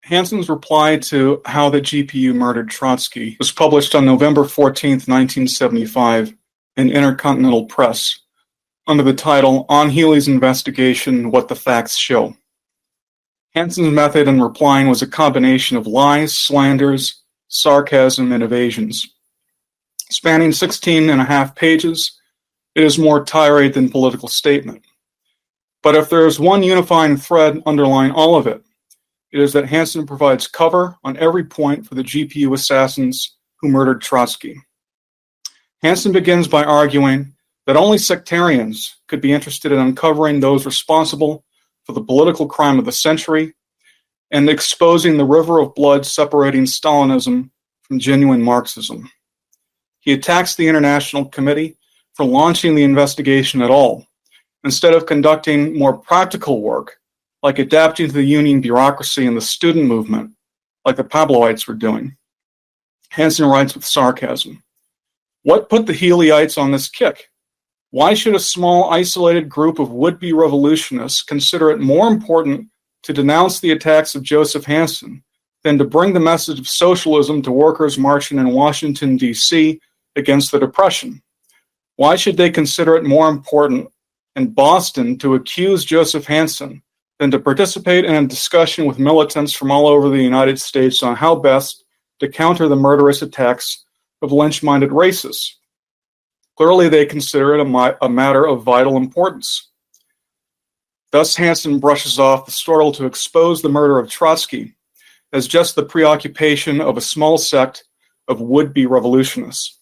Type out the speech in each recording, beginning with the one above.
Hansen's reply to How the GPU Murdered Trotsky was published on November 14, 1975, in Intercontinental Press, under the title, On Healy's Investigation, What the Facts Show. Hansen's method in replying was a combination of lies, slanders, sarcasm, and evasions. Spanning 16 and a half pages, it is more tirade than political statement. But if there is one unifying thread underlying all of it, it is that Hansen provides cover on every point for the GPU assassins who murdered Trotsky. Hansen begins by arguing that only sectarians could be interested in uncovering those responsible for the political crime of the century and exposing the river of blood separating Stalinism from genuine Marxism. He attacks the International Committee for launching the investigation at all, instead of conducting more practical work, like adapting to the union bureaucracy and the student movement, like the Pabloites were doing. Hansen writes with sarcasm, "What put the Healyites on this kick? Why should a small, isolated group of would-be revolutionists consider it more important to denounce the attacks of Joseph Hansen than to bring the message of socialism to workers marching in Washington, D.C. against the Depression? Why should they consider it more important in Boston to accuse Joseph Hansen than to participate in a discussion with militants from all over the United States on how best to counter the murderous attacks of lynch-minded racists? Clearly, they consider it a matter of vital importance." Thus, Hansen brushes off the struggle to expose the murder of Trotsky as just the preoccupation of a small sect of would-be revolutionists.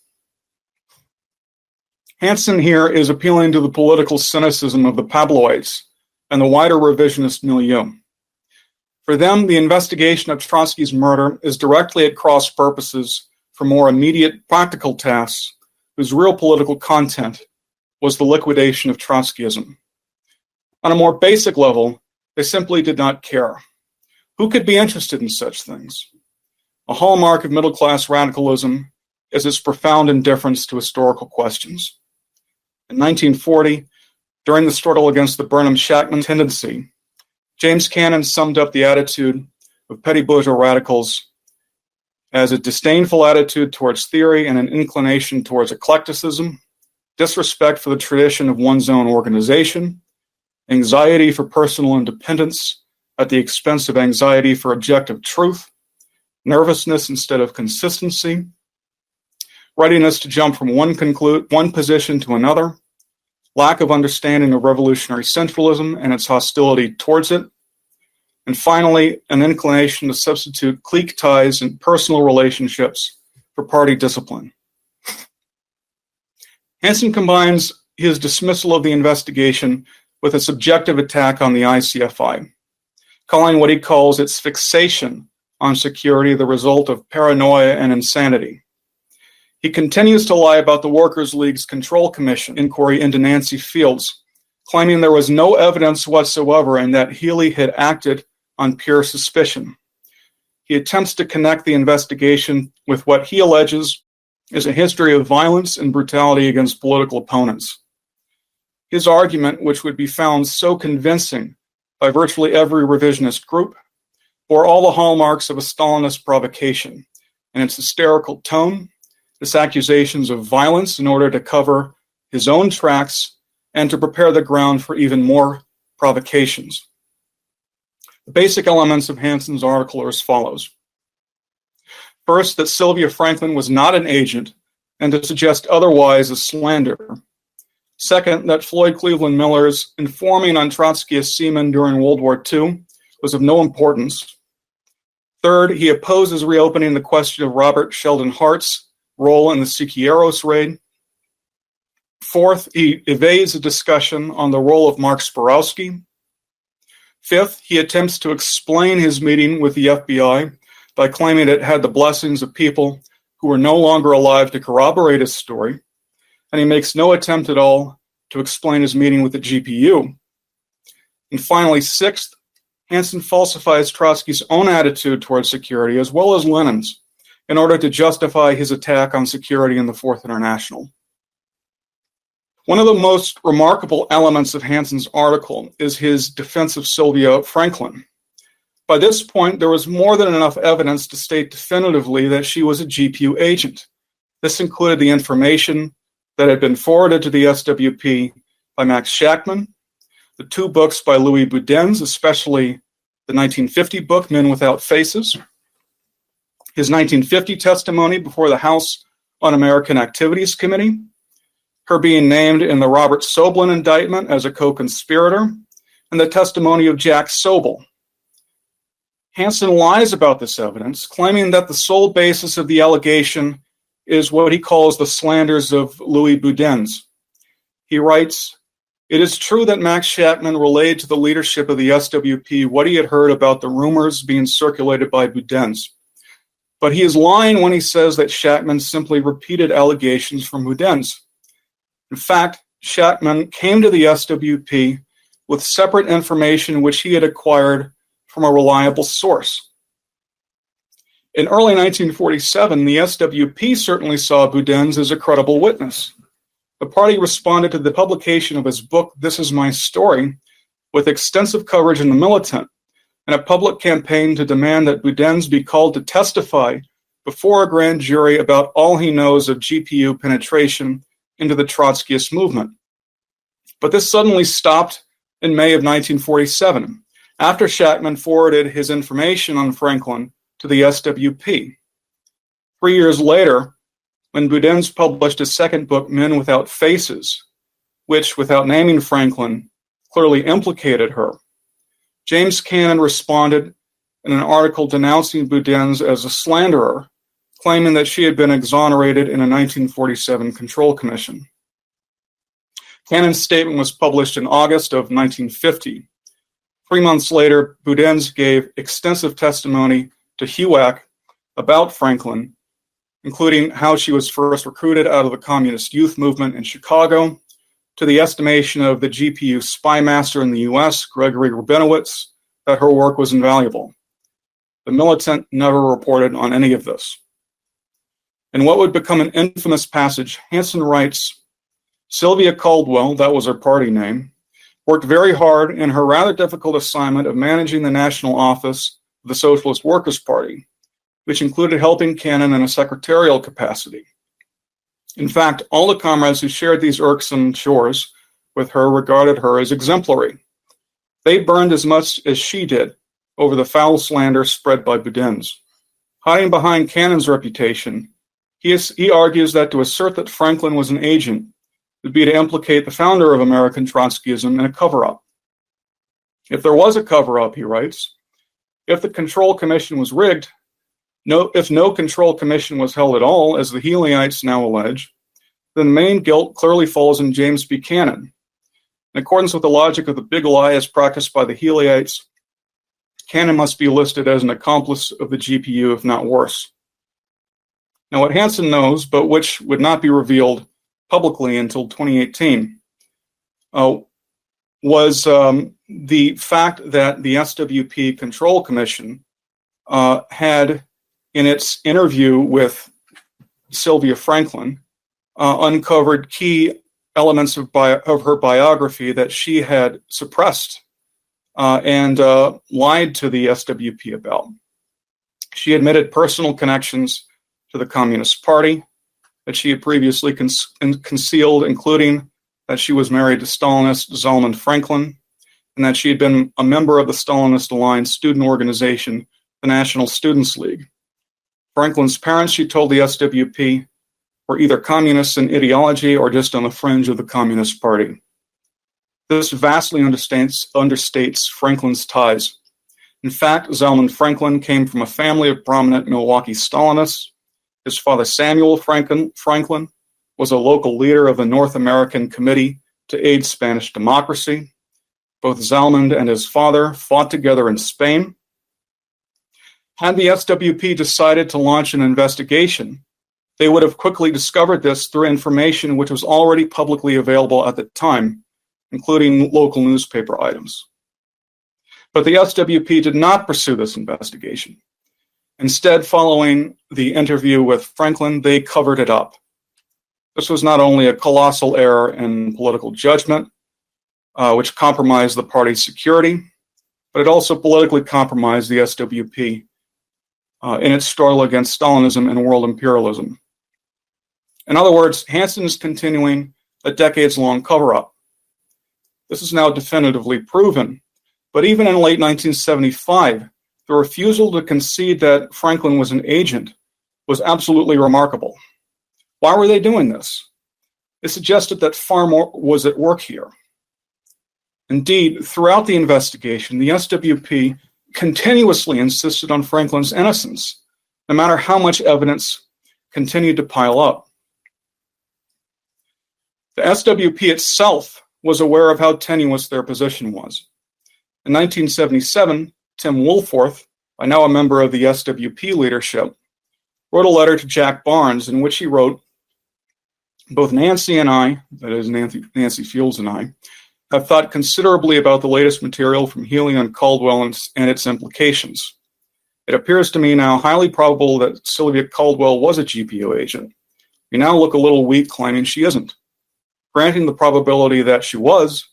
Hansen here is appealing to the political cynicism of the Pabloites and the wider revisionist milieu. For them, the investigation of Trotsky's murder is directly at cross purposes for more immediate practical tasks whose real political content was the liquidation of Trotskyism. On a more basic level, they simply did not care. Who could be interested in such things? A hallmark of middle-class radicalism is its profound indifference to historical questions. In 1940, during the struggle against the Burnham-Shachtman tendency, James Cannon summed up the attitude of petty bourgeois radicals as a disdainful attitude towards theory and an inclination towards eclecticism, disrespect for the tradition of one's own organization, anxiety for personal independence at the expense of anxiety for objective truth, nervousness instead of consistency, readiness to jump from one position to another, lack of understanding of revolutionary centralism and its hostility towards it, and finally, an inclination to substitute clique ties and personal relationships for party discipline. Hansen combines his dismissal of the investigation with a subjective attack on the ICFI, calling what he calls its fixation on security the result of paranoia and insanity. He continues to lie about the Workers' League's Control Commission inquiry into Nancy Fields, claiming there was no evidence whatsoever and that Healy had acted on pure suspicion. He attempts to connect the investigation with what he alleges is a history of violence and brutality against political opponents. His argument, which would be found so convincing by virtually every revisionist group, bore all the hallmarks of a Stalinist provocation, and its hysterical tone, its accusations of violence in order to cover his own tracks and to prepare the ground for even more provocations. The basic elements of Hansen's article are as follows. First, that Sylvia Franklin was not an agent, and to suggest otherwise is slander. Second, that Floyd Cleveland Miller's informing on Trotsky as seaman during World War II was of no importance. Third, he opposes reopening the question of Robert Sheldon Hart's role in the Siqueiros raid. Fourth, he evades a discussion on the role of Mark Sporowski. Fifth, he attempts to explain his meeting with the FBI by claiming it had the blessings of people who were no longer alive to corroborate his story, and he makes no attempt at all to explain his meeting with the GPU. And finally, sixth, Hansen falsifies Trotsky's own attitude towards security as well as Lenin's in order to justify his attack on security in the Fourth International. One of the most remarkable elements of Hansen's article is his defense of Sylvia Franklin. By this point, there was more than enough evidence to state definitively that she was a GPU agent. This included the information that had been forwarded to the SWP by Max Shachtman, the 2 books by Louis Boudin's, especially the 1950 book, Men Without Faces, his 1950 testimony before the House Un-American Activities Committee, her being named in the Robert Soblin indictment as a co-conspirator, and the testimony of Jack Sobel. Hansen lies about this evidence, claiming that the sole basis of the allegation is what he calls the slanders of Louis Boudin's. He writes, "It is true that Max Shachtman relayed to the leadership of the SWP what he had heard about the rumors being circulated by Boudin's. But he is lying when he says that Shachtman simply repeated allegations from Boudin's. In fact, Shachtman came to the SWP with separate information which he had acquired from a reliable source. In early 1947, the SWP certainly saw Boudin's as a credible witness. The party responded to the publication of his book, This Is My Story, with extensive coverage in the Militant, and a public campaign to demand that Boudin's be called to testify before a grand jury about all he knows of GPU penetration into the Trotskyist movement. But this suddenly stopped in May of 1947, after Shachtman forwarded his information on Franklin to the SWP. 3 years later, when Boudin's published his second book, Men Without Faces, which, without naming Franklin, clearly implicated her, James Cannon responded in an article denouncing Boudin's as a slanderer, claiming that she had been exonerated in a 1947 Control Commission. Cannon's statement was published in August of 1950. 3 months later, Boudin's gave extensive testimony to HUAC about Franklin, including how she was first recruited out of the communist youth movement in Chicago, to the estimation of the GPU spy master in the US, Gregory Rabinowitz, that her work was invaluable. The Militant never reported on any of this. In what would become an infamous passage, Hansen writes, Sylvia Caldwell, that was her party name, worked very hard in her rather difficult assignment of managing the national office of the Socialist Workers' Party, which included helping Cannon in a secretarial capacity. In fact, all the comrades who shared these irksome chores with her regarded her as exemplary. They burned as much as she did over the foul slander spread by Boudin's. Hiding behind Cannon's reputation, he argues that to assert that Franklin was an agent would be to implicate the founder of American Trotskyism in a cover-up. If there was a cover-up, he writes, if the Control Commission was rigged, if no Control Commission was held at all, as the Healyites now allege, then the main guilt clearly falls on James B. Cannon. In accordance with the logic of the big lie as practiced by the Healyites, Cannon must be listed as an accomplice of the GPU, if not worse. Now, what Hansen knows, but which would not be revealed publicly until 2018, was the fact that the SWP Control Commission had, in its interview with Sylvia Franklin, uncovered key elements of her biography that she had suppressed and lied to the SWP about. She admitted personal connections to the Communist Party that she had previously concealed, including that she was married to Stalinist Zalman Franklin, and that she had been a member of the Stalinist-aligned student organization, the National Students League. Franklin's parents, she told the SWP, were either communists in ideology or just on the fringe of the Communist Party. This vastly understates Franklin's ties. In fact, Zalman Franklin came from a family of prominent Milwaukee Stalinists. His father, Samuel Franklin, was a local leader of the North American Committee to Aid Spanish Democracy. Both Zalman and his father fought together in Spain. Had the SWP decided to launch an investigation, they would have quickly discovered this through information which was already publicly available at the time, including local newspaper items. But the SWP did not pursue this investigation. Instead, following the interview with Franklin, they covered it up. This was not only a colossal error in political judgment, which compromised the party's security, but it also politically compromised the SWP in its struggle against Stalinism and world imperialism. In other words, Hansen is continuing a decades-long cover-up. This is now definitively proven, but even in late 1975, the refusal to concede that Franklin was an agent was absolutely remarkable. Why were they doing this? It suggested that far more was at work here. Indeed, throughout the investigation, the SWP continuously insisted on Franklin's innocence, no matter how much evidence continued to pile up. The SWP itself was aware of how tenuous their position was. In 1977, Tim Woolforth, by now a member of the SWP leadership, wrote a letter to Jack Barnes in which he wrote, "Both Nancy and I," that is Nancy Fields and I, "have thought considerably about the latest material from Healy and Caldwell and its implications. It appears to me now highly probable that Sylvia Caldwell was a GPU agent. We now look a little weak claiming she isn't. Granting the probability that she was,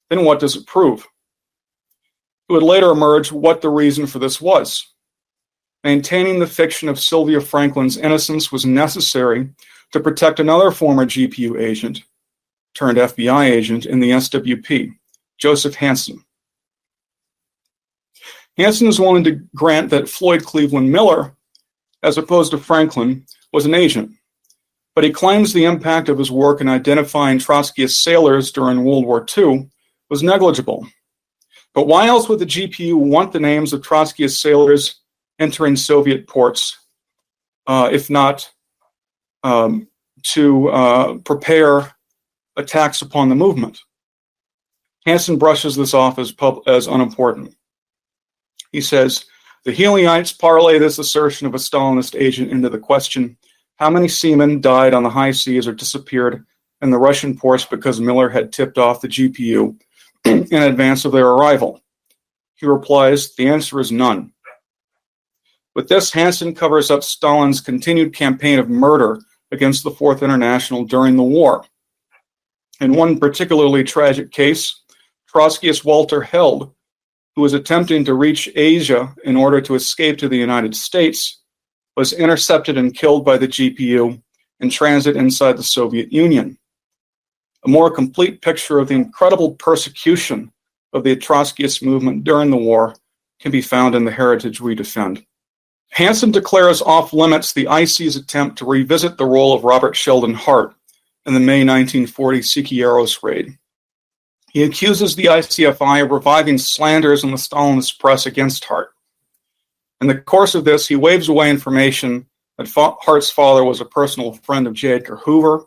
then what does it prove?" It would later emerge what the reason for this was. Maintaining the fiction of Sylvia Franklin's innocence was necessary to protect another former GPU agent, turned FBI agent in the SWP, Joseph Hansen. Hansen is willing to grant that Floyd Cleveland Miller, as opposed to Franklin, was an agent, but he claims the impact of his work in identifying Trotskyist sailors during World War II was negligible. But why else would the GPU want the names of Trotskyist sailors entering Soviet ports, if not to prepare attacks upon the movement? Hansen brushes this off as unimportant. He says, "The Healyites parlay this assertion of a Stalinist agent into the question, how many seamen died on the high seas or disappeared in the Russian ports because Miller had tipped off the GPU in advance of their arrival?" He replies, "The answer is none." With this, Hansen covers up Stalin's continued campaign of murder against the Fourth International during the war. In one particularly tragic case, Trotskyist Walter Held, who was attempting to reach Asia in order to escape to the United States, was intercepted and killed by the GPU in transit inside the Soviet Union. A more complete picture of the incredible persecution of the Trotskyist movement during the war can be found in The Heritage We Defend. Hansen declares off limits the IC's attempt to revisit the role of Robert Sheldon Hart in the May 1940 Siqueiros raid. He accuses the ICFI of reviving slanders in the Stalinist press against Hart. In the course of this, he waves away information that Hart's father was a personal friend of J. Edgar Hoover,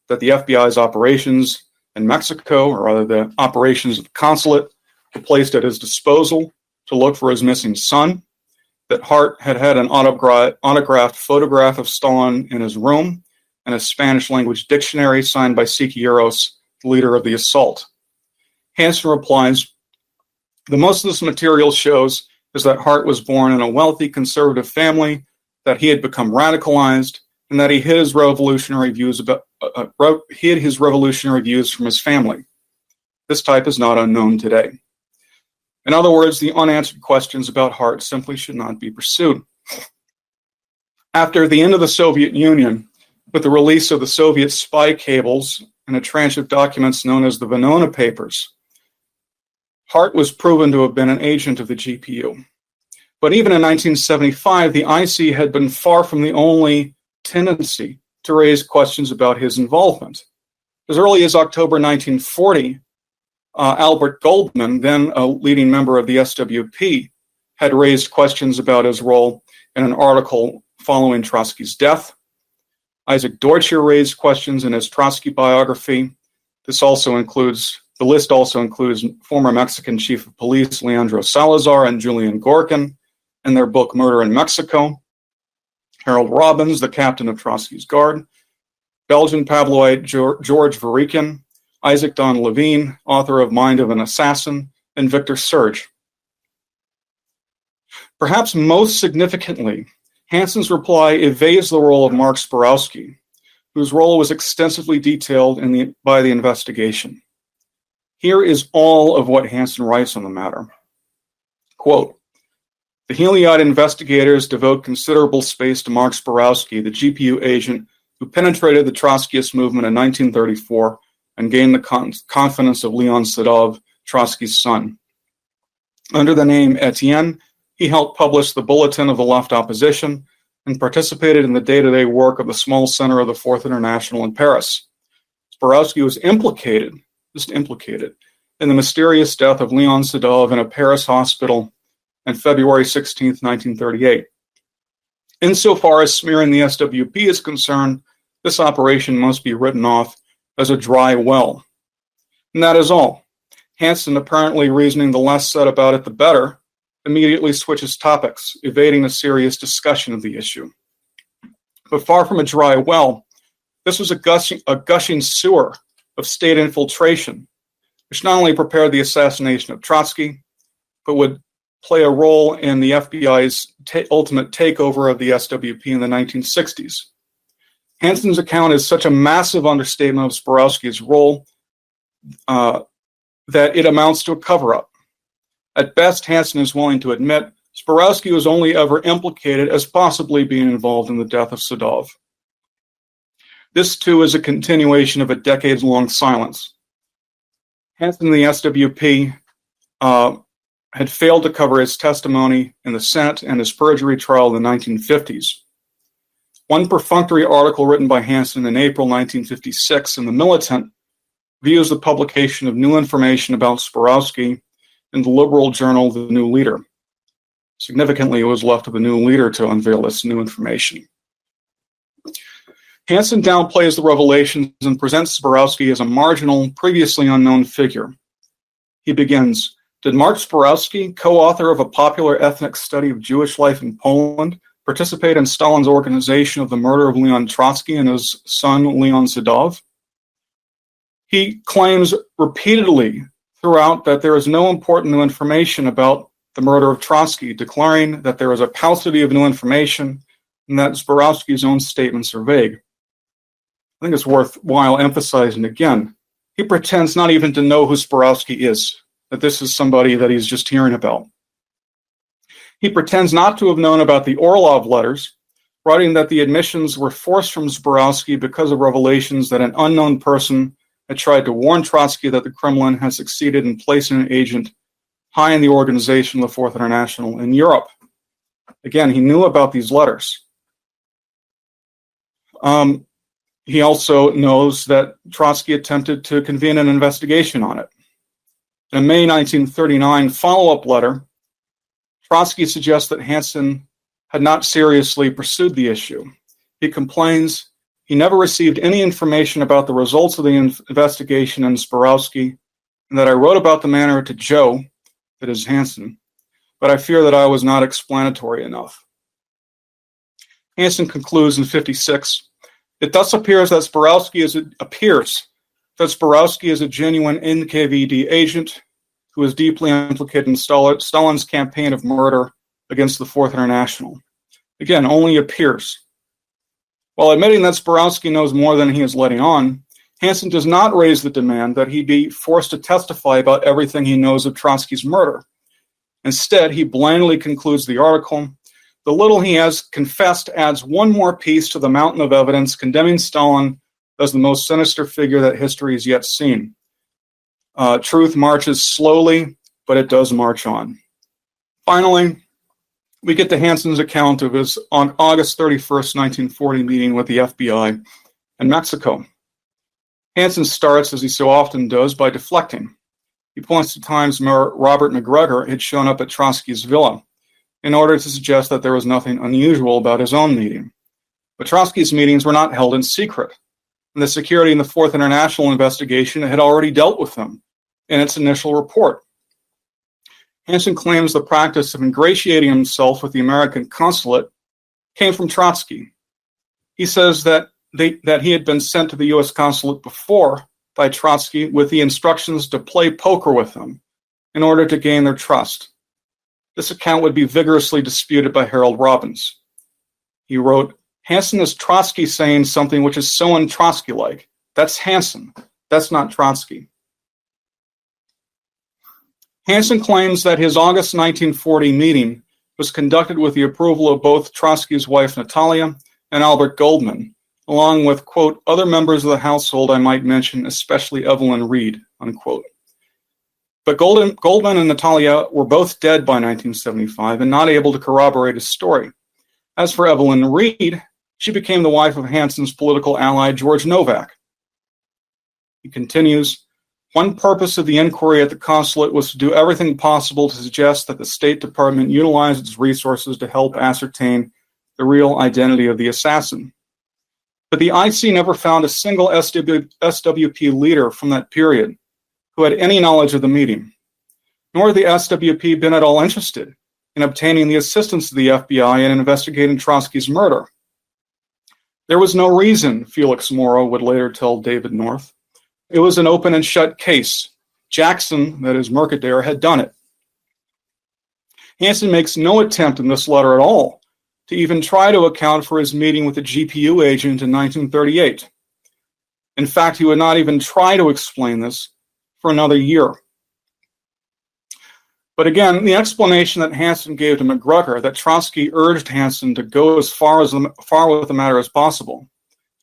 that the FBI's operations in Mexico, or rather the operations of the consulate, were placed at his disposal to look for his missing son, that Hart had had an autographed photograph of Stalin in his room, and a Spanish-language dictionary signed by Siqueiros, the leader of the assault. Hansen replies, "The most of this material shows is that Hart was born in a wealthy conservative family, that he had become radicalized, and that he hid his revolutionary views from his family. This type is not unknown today." In other words, the unanswered questions about Hart simply should not be pursued. After the end of the Soviet Union, with the release of the Soviet spy cables and a tranche of documents known as the Venona Papers, Hart was proven to have been an agent of the GPU. But even in 1975, the IC had been far from the only tendency to raise questions about his involvement. As early as October 1940, Albert Goldman, then a leading member of the SWP, had raised questions about his role in an article following Trotsky's death. Isaac Dortier raised questions in his Trotsky biography. The list also includes former Mexican Chief of Police Leandro Salazar and Julian Gorkin in their book Murder in Mexico, Harold Robbins, the captain of Trotsky's Guard, Belgian Pabloite George Verikin, Isaac Don Levine, author of Mind of an Assassin, and Victor Serge. Perhaps most significantly, Hansen's reply evades the role of Mark Sporowski, whose role was extensively detailed by the investigation. Here is all of what Hansen writes on the matter. Quote, the Heliod investigators devote considerable space to Mark Zborowski, the GPU agent who penetrated the Trotskyist movement in 1934 and gained the confidence of Leon Sedov, Trotsky's son. Under the name Etienne, he helped publish the Bulletin of the Left Opposition and participated in the day-to-day work of the small center of the Fourth International in Paris. Zborowski was implicated in the mysterious death of Leon Sedov in a Paris hospital on February 16, 1938. Insofar as smearing the SWP is concerned, this operation must be written off as a dry well. And that is all. Hansen, apparently reasoning the less said about it the better, immediately switches topics, evading a serious discussion of the issue. But far from a dry well, this was a gushing sewer of state infiltration, which not only prepared the assassination of Trotsky, but would play a role in the FBI's ultimate takeover of the SWP in the 1960s. Hansen's account is such a massive understatement of Zborowski's role that it amounts to a cover-up. At best, Hansen is willing to admit Zborowski was only ever implicated as possibly being involved in the death of Sedov. This, too, is a continuation of a decades-long silence. Hansen and the SWP had failed to cover his testimony in the Senate and his perjury trial in the 1950s. One perfunctory article written by Hansen in April 1956 in The Militant views the publication of new information about Zborowski in the liberal journal The New Leader. Significantly, it was left to the New Leader to unveil this new information. Hansen downplays the revelations and presents Zborowski as a marginal, previously unknown figure. He begins, did Mark Zborowski, co-author of a popular ethnic study of Jewish life in Poland, participate in Stalin's organization of the murder of Leon Trotsky and his son Leon Sedov? He claims repeatedly throughout that there is no important new information about the murder of Trotsky, declaring that there is a paucity of new information and that Zborowski's own statements are vague. I think it's worthwhile emphasizing again, he pretends not even to know who Zborowski is, that this is somebody that he's just hearing about. He pretends not to have known about the Orlov letters, writing that the admissions were forced from Zborowski because of revelations that an unknown person had tried to warn Trotsky that the Kremlin had succeeded in placing an agent high in the organization of the Fourth International in Europe. Again, he knew about these letters. He also knows that Trotsky attempted to convene an investigation on it. In a May 1939 follow-up letter, Trotsky suggests that Hansen had not seriously pursued the issue. He complains he never received any information about the results of the investigation in Zborowski, and that I wrote about the matter to Joe, that is Hansen, but I fear that I was not explanatory enough. Hansen concludes in 1956, it thus appears that Zborowski is a genuine NKVD agent who is deeply implicated in Stalin's campaign of murder against the Fourth International. Again, only appears. While admitting that Zborowski knows more than he is letting on, Hansen does not raise the demand that he be forced to testify about everything he knows of Trotsky's murder. Instead, he blandly concludes the article, the little he has confessed adds one more piece to the mountain of evidence condemning Stalin as the most sinister figure that history has yet seen. Truth marches slowly, but it does march on. Finally, we get to Hansen's account of his on August 31st, 1940 meeting with the FBI in Mexico. Hansen starts, as he so often does, by deflecting. He points to times where Robert McGregor had shown up at Trotsky's villa in order to suggest that there was nothing unusual about his own meeting. But Trotsky's meetings were not held in secret, and the security in the Fourth International investigation had already dealt with them in its initial report. Hansen claims the practice of ingratiating himself with the American consulate came from Trotsky. He says that he had been sent to the U.S. consulate before by Trotsky with the instructions to play poker with them in order to gain their trust. This account would be vigorously disputed by Harold Robbins. He wrote, Hansen is Trotsky saying something which is so un-Trotsky-like. That's Hansen. That's not Trotsky. Hansen claims that his August 1940 meeting was conducted with the approval of both Trotsky's wife Natalia and Albert Goldman, along with, quote, other members of the household I might mention, especially Evelyn Reed, unquote. But Goldman and Natalia were both dead by 1975 and not able to corroborate his story. As for Evelyn Reed, she became the wife of Hansen's political ally, George Novak. He continues, one purpose of the inquiry at the consulate was to do everything possible to suggest that the State Department utilize its resources to help ascertain the real identity of the assassin. But the IC never found a single SWP leader from that period who had any knowledge of the meeting, nor had the SWP been at all interested in obtaining the assistance of the FBI in investigating Trotsky's murder. There was no reason, Felix Morrow would later tell David North. It was an open and shut case. Jackson, that is Mercader, had done it. Hansen makes no attempt in this letter at all to even try to account for his meeting with the GPU agent in 1938. In fact, he would not even try to explain this for another year. But again, the explanation that Hansen gave to McGrucker, that Trotsky urged Hansen to go as far with the matter as possible,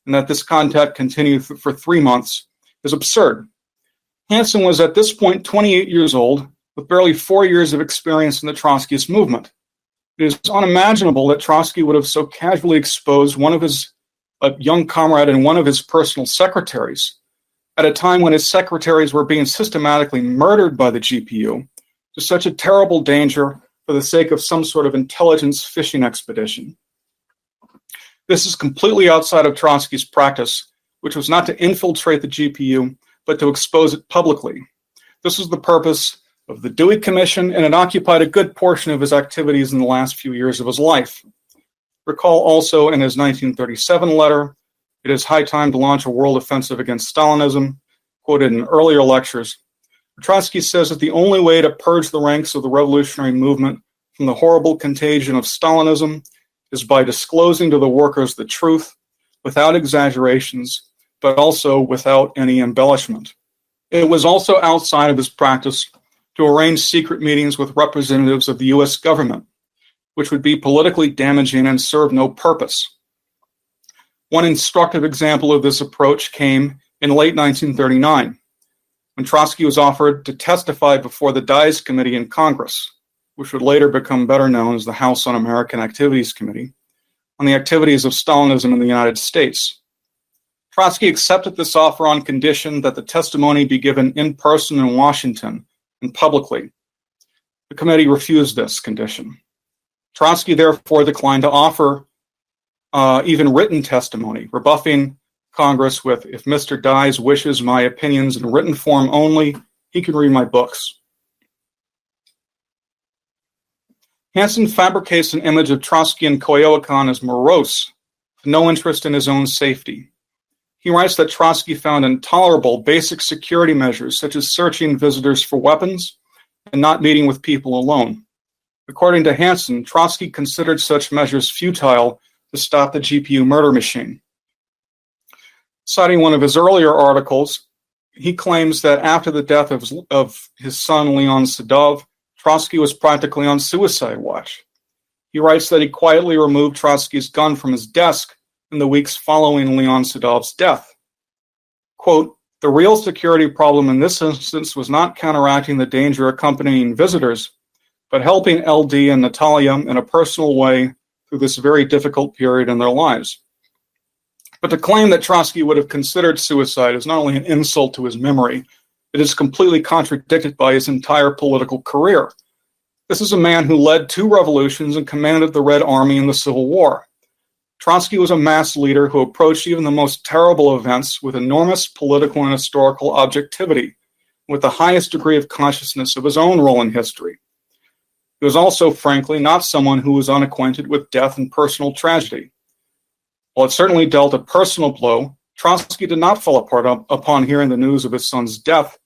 and that this contact continued for 3 months, is absurd. Hansen was at this point 28 years old, with barely 4 years of experience in the Trotskyist movement. It is unimaginable that Trotsky would have so casually exposed a young comrade and one of his personal secretaries at a time when his secretaries were being systematically murdered by the GPU to such a terrible danger for the sake of some sort of intelligence fishing expedition. This is completely outside of Trotsky's practice, which was not to infiltrate the GPU, but to expose it publicly. This was the purpose of the Dewey Commission, and it occupied a good portion of his activities in the last few years of his life. Recall also in his 1937 letter, it is high time to launch a world offensive against Stalinism, quoted in earlier lectures. Trotsky says that the only way to purge the ranks of the revolutionary movement from the horrible contagion of Stalinism is by disclosing to the workers the truth without exaggerations, but also without any embellishment. It was also outside of his practice to arrange secret meetings with representatives of the US government, which would be politically damaging and serve no purpose. One instructive example of this approach came in late 1939, when Trotsky was offered to testify before the Dies Committee in Congress, which would later become better known as the House Un-American Activities Committee, on the activities of Stalinism in the United States. Trotsky accepted this offer on condition that the testimony be given in person in Washington and publicly. The committee refused this condition. Trotsky therefore declined to offer even written testimony, rebuffing Congress with, if Mr. Dies wishes my opinions in written form only, he can read my books. Hansen fabricates an image of Trotsky and Coyoacán as morose, with no interest in his own safety. He writes that Trotsky found intolerable basic security measures, such as searching visitors for weapons and not meeting with people alone. According to Hansen, Trotsky considered such measures futile to stop the GPU murder machine. Citing one of his earlier articles, he claims that after the death of his son Leon Sedov, Trotsky was practically on suicide watch. He writes that he quietly removed Trotsky's gun from his desk in the weeks following Leon Sedov's death. Quote, the real security problem in this instance was not counteracting the danger accompanying visitors, but helping LD and Natalia in a personal way through this very difficult period in their lives. But to claim that Trotsky would have considered suicide is not only an insult to his memory, it is completely contradicted by his entire political career. This is a man who led 2 revolutions and commanded the Red Army in the Civil War. Trotsky was a mass leader who approached even the most terrible events with enormous political and historical objectivity, with the highest degree of consciousness of his own role in history. He was also, frankly, not someone who was unacquainted with death and personal tragedy. While it certainly dealt a personal blow, Trotsky did not fall apart upon hearing the news of his son's death,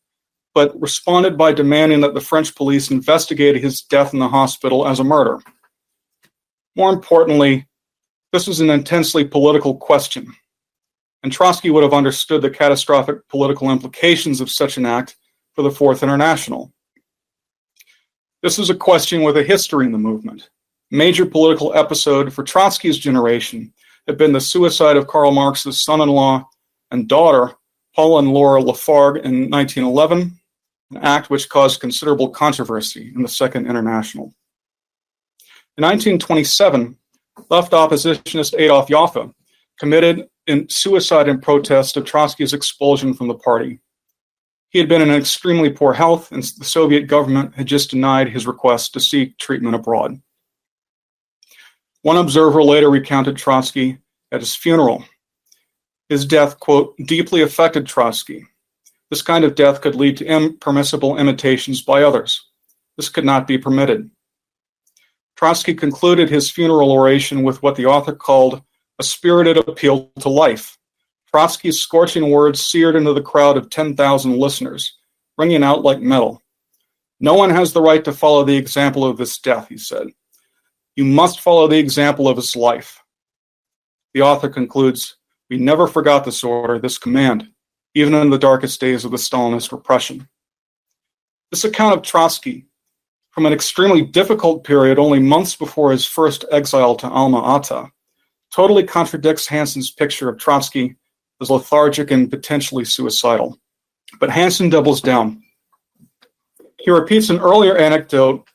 but responded by demanding that the French police investigate his death in the hospital as a murder. More importantly, this was an intensely political question, and Trotsky would have understood the catastrophic political implications of such an act for the Fourth International. This is a question with a history in the movement. A major political episode for Trotsky's generation had been the suicide of Karl Marx's son-in-law and daughter, Paul and Laura Lafargue, in 1911, an act which caused considerable controversy in the Second International. In 1927, left oppositionist Adolf Joffe committed suicide in protest of Trotsky's expulsion from the party. He had been in extremely poor health, and the Soviet government had just denied his request to seek treatment abroad. One observer later recounted Trotsky at his funeral. His death, quote, deeply affected Trotsky. This kind of death could lead to impermissible imitations by others. This could not be permitted. Trotsky concluded his funeral oration with what the author called a spirited appeal to life. Trotsky's scorching words seared into the crowd of 10,000 listeners, ringing out like metal. No one has the right to follow the example of this death, he said. You must follow the example of his life. The author concludes, we never forgot this order, this command, even in the darkest days of the Stalinist repression. This account of Trotsky, from an extremely difficult period only months before his first exile to Alma-Ata, totally contradicts Hansen's picture of Trotsky as lethargic and potentially suicidal. But Hansen doubles down. He repeats an earlier anecdote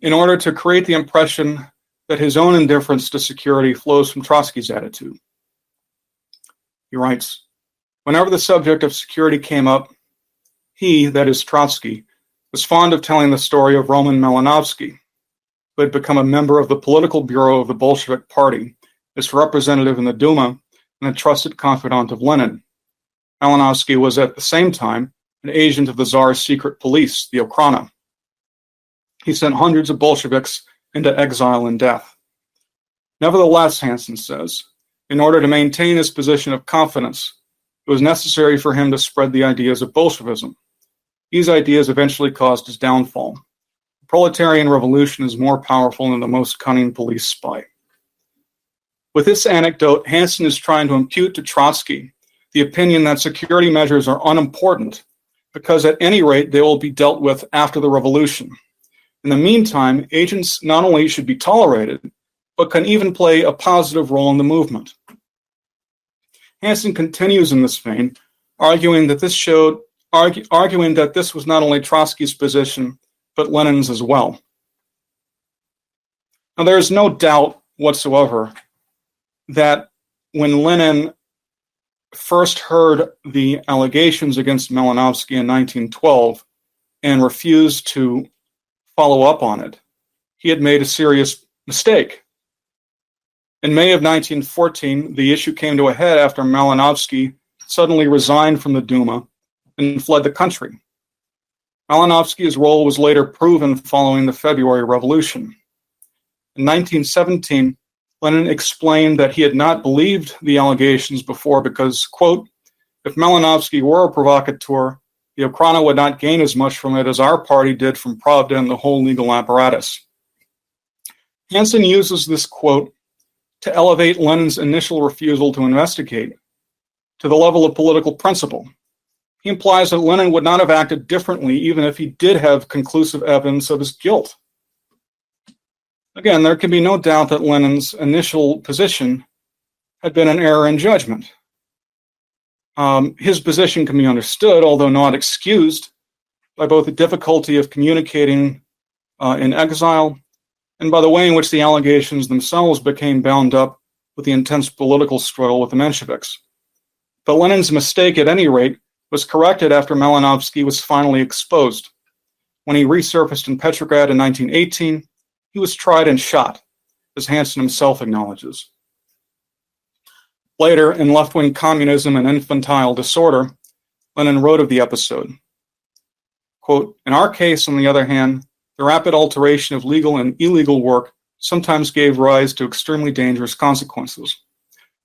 in order to create the impression that his own indifference to security flows from Trotsky's attitude. He writes, whenever the subject of security came up, he, that is Trotsky, was fond of telling the story of Roman Malinovsky, who had become a member of the political bureau of the Bolshevik Party, its representative in the Duma, and a trusted confidant of Lenin. Malinovsky was at the same time an agent of the Tsar's secret police, the Okhrana. He sent hundreds of Bolsheviks into exile and death. Nevertheless, Hansen says, in order to maintain his position of confidence, it was necessary for him to spread the ideas of Bolshevism. These ideas eventually caused his downfall. The proletarian revolution is more powerful than the most cunning police spy. With this anecdote, Hansen is trying to impute to Trotsky the opinion that security measures are unimportant because at any rate they will be dealt with after the revolution. In the meantime, agents not only should be tolerated, but can even play a positive role in the movement. Hansen continues in this vein, arguing that this was not only Trotsky's position, but Lenin's as well. Now, there is no doubt whatsoever that when Lenin first heard the allegations against Malinovsky in 1912 and refused to follow up on it, he had made a serious mistake. In May of 1914, the issue came to a head after Malinovsky suddenly resigned from the Duma and fled the country. Malinovsky's role was later proven following the February Revolution. In 1917, Lenin explained that he had not believed the allegations before because, quote, if Malinovsky were a provocateur, the Okhrana would not gain as much from it as our party did from Pravda and the whole legal apparatus. Hansen uses this quote to elevate Lenin's initial refusal to investigate to the level of political principle. He implies that Lenin would not have acted differently even if he did have conclusive evidence of his guilt. Again, there can be no doubt that Lenin's initial position had been an error in judgment. His position can be understood, although not excused, by both the difficulty of communicating in exile and by the way in which the allegations themselves became bound up with the intense political struggle with the Mensheviks. But Lenin's mistake, at any rate, was corrected after Malinovsky was finally exposed. When he resurfaced in Petrograd in 1918, he was tried and shot, as Hansen himself acknowledges. Later, in Left-Wing Communism and Infantile Disorder, Lenin wrote of the episode, quote, in our case, on the other hand, the rapid alteration of legal and illegal work sometimes gave rise to extremely dangerous consequences.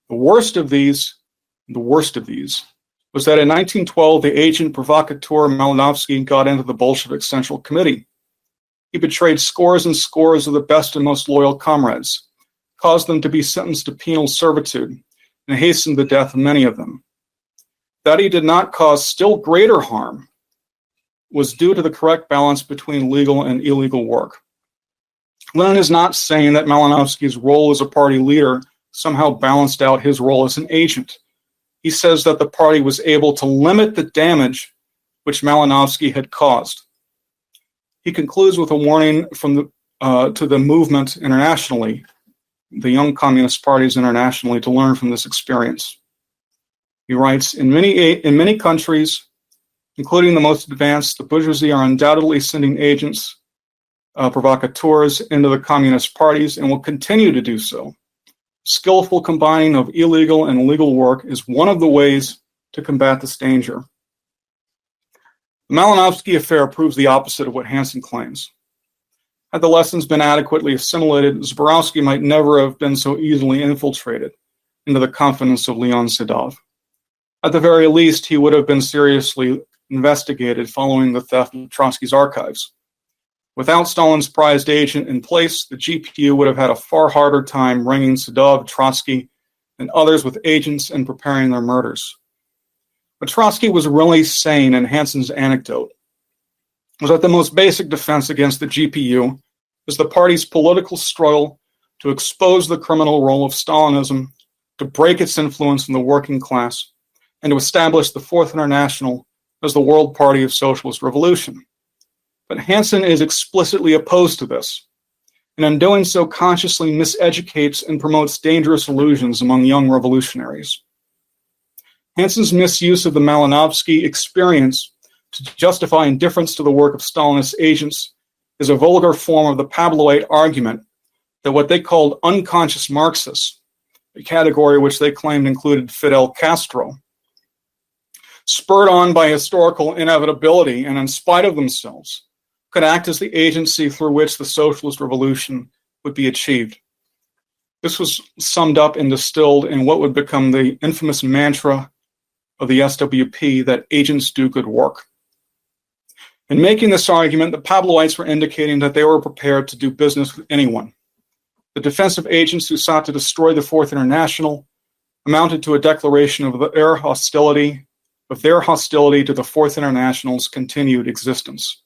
The worst of these was that in 1912, the agent provocateur Malinovsky got into the Bolshevik Central Committee. He betrayed scores and scores of the best and most loyal comrades, caused them to be sentenced to penal servitude, and hastened the death of many of them. That he did not cause still greater harm was due to the correct balance between legal and illegal work. Lenin is not saying that Malinowski's role as a party leader somehow balanced out his role as an agent. He says that the party was able to limit the damage which Malinowski had caused. He concludes with a warning from to the movement internationally, the young communist parties internationally, to learn from this experience. He writes, in many countries, including the most advanced, the bourgeoisie are undoubtedly sending agents, provocateurs, into the communist parties and will continue to do so. Skillful combining of illegal and legal work is one of the ways to combat this danger. The Malinowski affair proves the opposite of what Hansen claims. Had the lessons been adequately assimilated, Zborowski might never have been so easily infiltrated into the confidence of Leon Sedov. At the very least, he would have been seriously investigated following the theft of Trotsky's archives. Without Stalin's prized agent in place, the GPU would have had a far harder time bringing Sedov, Trotsky, and others with agents and preparing their murders. What Trotsky was really saying in Hansen's anecdote was that the most basic defense against the GPU is the party's political struggle to expose the criminal role of Stalinism, to break its influence in the working class, and to establish the Fourth International as the world party of socialist revolution. But Hansen is explicitly opposed to this, and in doing so consciously miseducates and promotes dangerous illusions among young revolutionaries. Hansen's misuse of the Malinowski experience to justify indifference to the work of Stalinist agents is a vulgar form of the Pabloite argument that what they called unconscious Marxists, a category which they claimed included Fidel Castro, spurred on by historical inevitability and in spite of themselves, could act as the agency through which the socialist revolution would be achieved. This was summed up and distilled in what would become the infamous mantra of the SWP, that agents do good work. In making this argument, the Pabloites were indicating that they were prepared to do business with anyone. The defense of agents who sought to destroy the Fourth International amounted to a declaration of their hostility to the Fourth International's continued existence.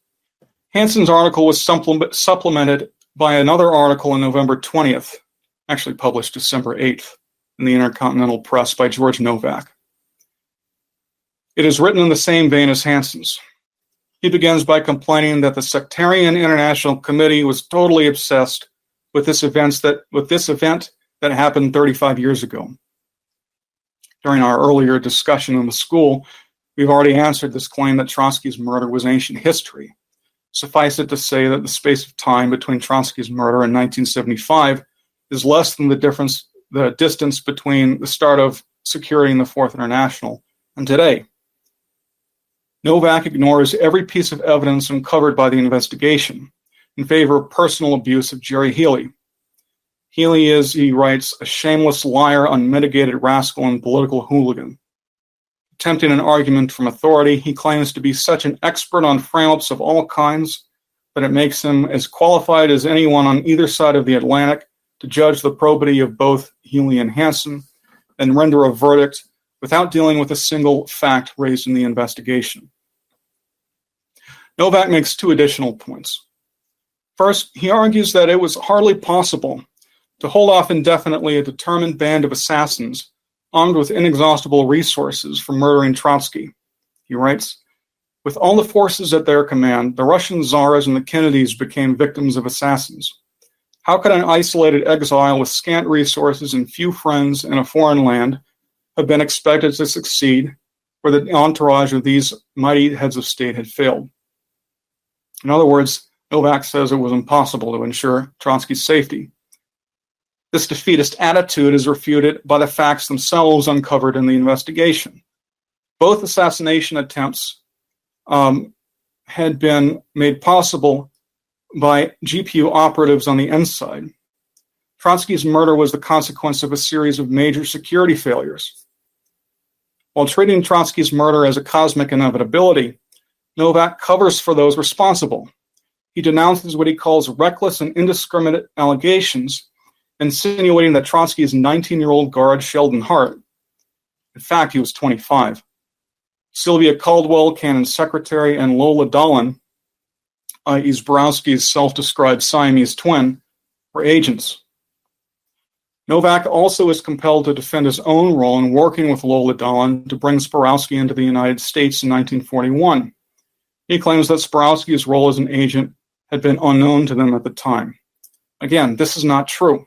Hansen's article was supplemented by another article on November 20th, actually published December 8th, in the Intercontinental Press by George Novak. It is written in the same vein as Hansen's. He begins by complaining that the sectarian International Committee was totally obsessed with this event that happened 35 years ago. During our earlier discussion in the school, we've already answered this claim that Trotsky's murder was ancient history. Suffice it to say that the space of time between Trotsky's murder and 1975 is less than the distance between the start of securing the Fourth International and today. Novak ignores every piece of evidence uncovered by the investigation in favor of personal abuse of Jerry Healy. Healy is, he writes, a shameless liar, unmitigated rascal, and political hooligan. Attempting an argument from authority, he claims to be such an expert on frame-ups of all kinds that it makes him as qualified as anyone on either side of the Atlantic to judge the probity of both Healy and Hansen and render a verdict without dealing with a single fact raised in the investigation. Novak makes two additional points. First, he argues that it was hardly possible to hold off indefinitely a determined band of assassins armed with inexhaustible resources from murdering Trotsky. He writes, with all the forces at their command, the Russian Tsars and the Kennedys became victims of assassins. How could an isolated exile with scant resources and few friends in a foreign land have been expected to succeed where the entourage of these mighty heads of state had failed? In other words, Novak says it was impossible to ensure Trotsky's safety. This defeatist attitude is refuted by the facts themselves uncovered in the investigation. Both assassination attempts had been made possible by GPU operatives on the inside. Trotsky's murder was the consequence of a series of major security failures. While treating Trotsky's murder as a cosmic inevitability, Novak covers for those responsible. He denounces what he calls reckless and indiscriminate allegations, insinuating that Trotsky's 19-year-old guard, Sheldon Hart, in fact, he was 25, Sylvia Caldwell, Cannon's secretary, and Lola Dolan, i.e. Zborowski's self-described Siamese twin, were agents. Novak also was compelled to defend his own role in working with Lola Dolan to bring Zborowski into the United States in 1941. He claims that Zborowski's role as an agent had been unknown to them at the time. Again, this is not true.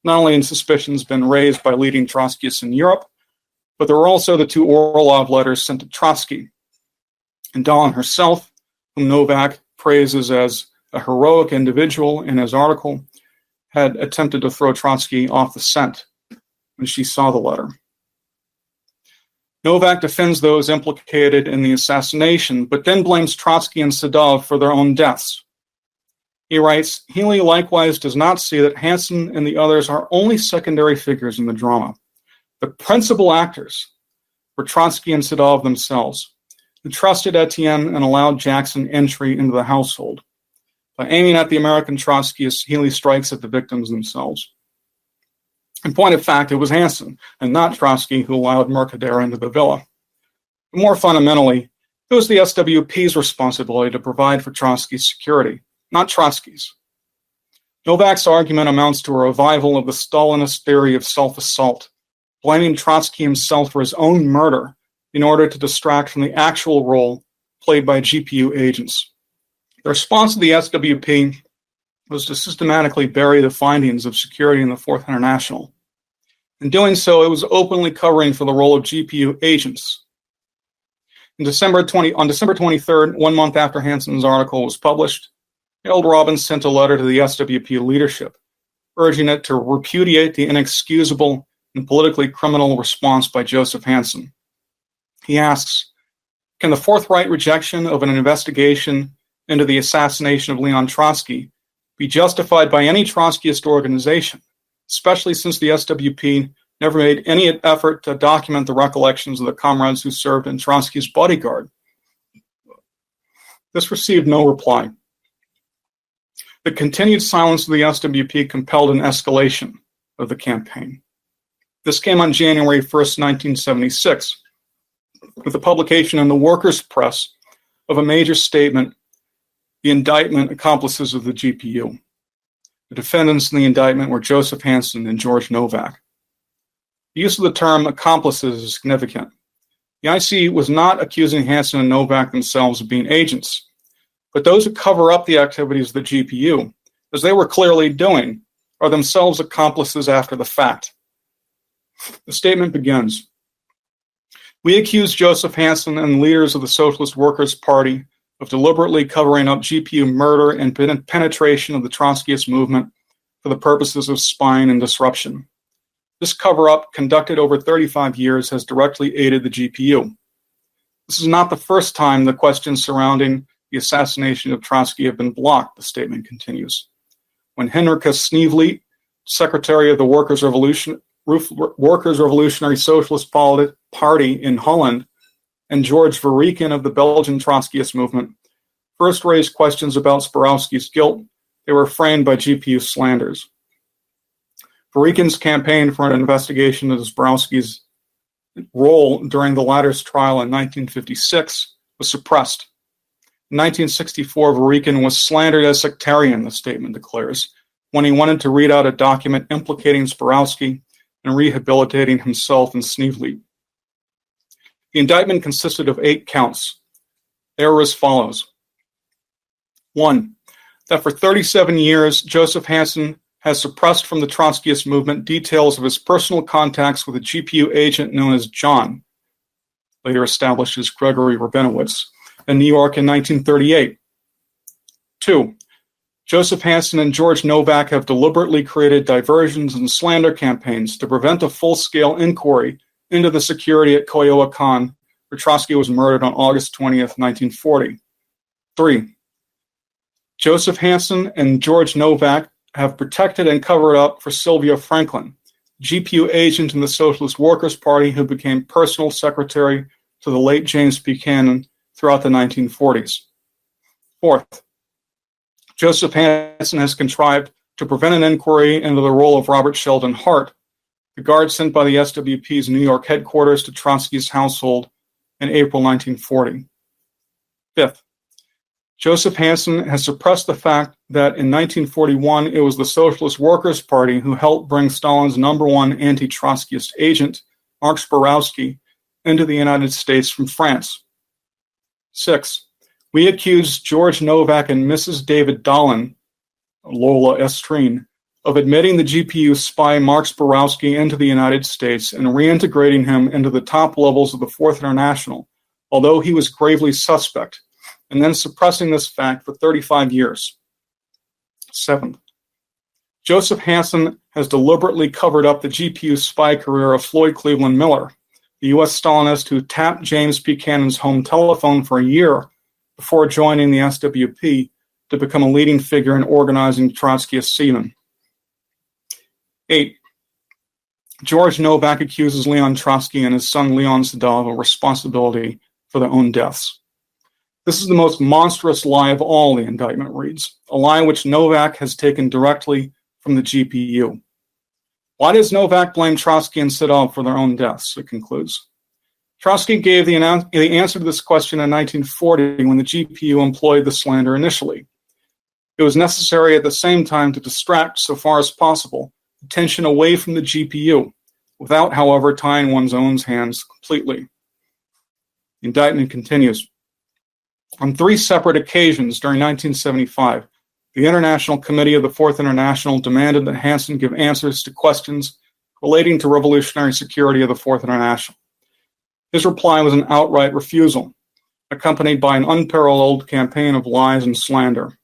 Not only have suspicions been raised by leading Trotskyists in Europe, but there were also the two Orlov letters sent to Trotsky. And Dolan herself, whom Novak praises as a heroic individual in his article, had attempted to throw Trotsky off the scent when she saw the letter. Novak defends those implicated in the assassination, but then blames Trotsky and Sadov for their own deaths. He writes, Healy likewise does not see that Hansen and the others are only secondary figures in the drama. The principal actors were Trotsky and Sadov themselves, who trusted Etienne and allowed Jackson entry into the household. By aiming at the American Trotskyists, Healy strikes at the victims themselves. In point of fact, it was Hansen and not Trotsky who allowed Mercader into the villa. But more fundamentally, it was the SWP's responsibility to provide for Trotsky's security, not Trotsky's. Novak's argument amounts to a revival of the Stalinist theory of self-assault, blaming Trotsky himself for his own murder in order to distract from the actual role played by GPU agents. The response of the SWP was to systematically bury the findings of security in the Fourth International. In doing so, it was openly covering for the role of GPU agents. On December 23rd, 1 month after Hansen's article was published, Harold Robbins sent a letter to the SWP leadership, urging it to repudiate the inexcusable and politically criminal response by Joseph Hansen. He asks, can the forthright rejection of an investigation into the assassination of Leon Trotsky be justified by any Trotskyist organization, especially since the SWP never made any effort to document the recollections of the comrades who served in Trotsky's bodyguard? This received no reply. The continued silence of the SWP compelled an escalation of the campaign. This came on January 1st, 1976, with the publication in the Workers' Press of a major statement, the indictment accomplices of the GPU. The defendants in the indictment were Joseph Hansen and George Novak. The use of the term accomplices is significant. The IC was not accusing Hansen and Novak themselves of being agents, but those who cover up the activities of the GPU, as they were clearly doing, are themselves accomplices after the fact. The statement begins, we accuse Joseph Hansen and leaders of the Socialist Workers' Party of deliberately covering up GPU murder and penetration of the Trotskyist movement for the purposes of spying and disruption. This cover-up, conducted over 35 years, has directly aided the GPU. This is not the first time the questions surrounding the assassination of Trotsky have been blocked, the statement continues. When Henrika Sneevliet, secretary of the Workers' Revolutionary Socialist Party in Holland, and George Verikin of the Belgian Trotskyist movement first raised questions about Zborowski's guilt, they were framed by GPU slanders. Verikin's campaign for an investigation of Zborowski's role during the latter's trial in 1956 was suppressed. In 1964, Verikin was slandered as sectarian, the statement declares, when he wanted to read out a document implicating Zborowski and rehabilitating himself and Sneevliet. The indictment consisted of 8 counts. They were as follows. 1. That for 37 years, Joseph Hansen has suppressed from the Trotskyist movement details of his personal contacts with a GPU agent known as John, later established as Gregory Rabinowitz, in New York in 1938. 2. Joseph Hansen and George Novak have deliberately created diversions and slander campaigns to prevent a full-scale inquiry into the security at Coyoacán, where Trotsky was murdered on August 20th, 1940. 3. Joseph Hansen and George Novak have protected and covered up for Sylvia Franklin, GPU agent in the Socialist Workers' Party who became personal secretary to the late James Buchanan throughout the 1940s. 4th, Joseph Hansen has contrived to prevent an inquiry into the role of Robert Sheldon Hart, the guard sent by the SWP's New York headquarters to Trotsky's household in April 1940. Fifth, Joseph Hansen has suppressed the fact that in 1941 it was the Socialist Workers' Party who helped bring Stalin's #1 anti-Trotskyist agent, Mark Zborowski, into the United States from France. Six, we accuse George Novak and Mrs. David Dahlin, Lola Estreen, of admitting the GPU spy Mark Zborowski into the United States and reintegrating him into the top levels of the Fourth International, although he was gravely suspect, and then suppressing this fact for 35 years. Seventh, Joseph Hansen has deliberately covered up the GPU spy career of Floyd Cleveland Miller, the U.S. Stalinist who tapped James P. Cannon's home telephone for a year before joining the SWP to become a leading figure in organizing Trotskyist seamen. 8. George Novak accuses Leon Trotsky and his son Leon Sedov of responsibility for their own deaths. This is the most monstrous lie of all, the indictment reads, a lie which Novak has taken directly from the GPU. Why does Novak blame Trotsky and Sedov for their own deaths? It concludes. Trotsky gave the answer to this question in 1940 when the GPU employed the slander initially. It was necessary at the same time to distract, so far as possible, attention away from the GPU, without, however, tying one's own hands completely. The indictment continues. On 3 separate occasions during 1975, the International Committee of the Fourth International demanded that Hansen give answers to questions relating to revolutionary security of the Fourth International. His reply was an outright refusal, accompanied by an unparalleled campaign of lies and slander.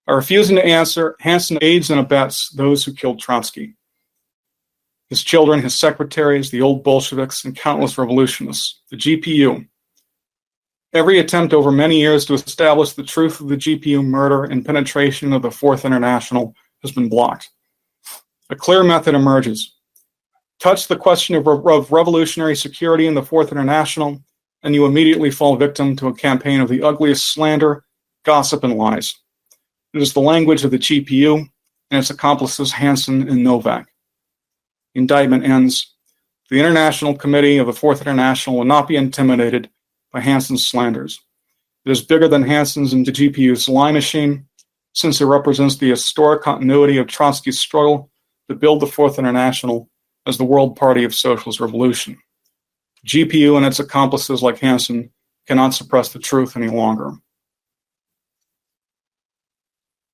By refusing to answer, Hansen aids and abets those who killed Trotsky. His children, his secretaries, the old Bolsheviks, and countless revolutionists, the GPU. Every attempt over many years to establish the truth of the GPU murder and penetration of the Fourth International has been blocked. A clear method emerges. Touch the question of revolutionary security in the Fourth International, and you immediately fall victim to a campaign of the ugliest slander, gossip, and lies. It is the language of the GPU and its accomplices Hansen and Novak. The indictment ends. The International Committee of the Fourth International will not be intimidated by Hansen's slanders. It is bigger than Hansen's and the GPU's lie machine, since it represents the historic continuity of Trotsky's struggle to build the Fourth International as the world party of socialist revolution. The GPU and its accomplices like Hansen cannot suppress the truth any longer.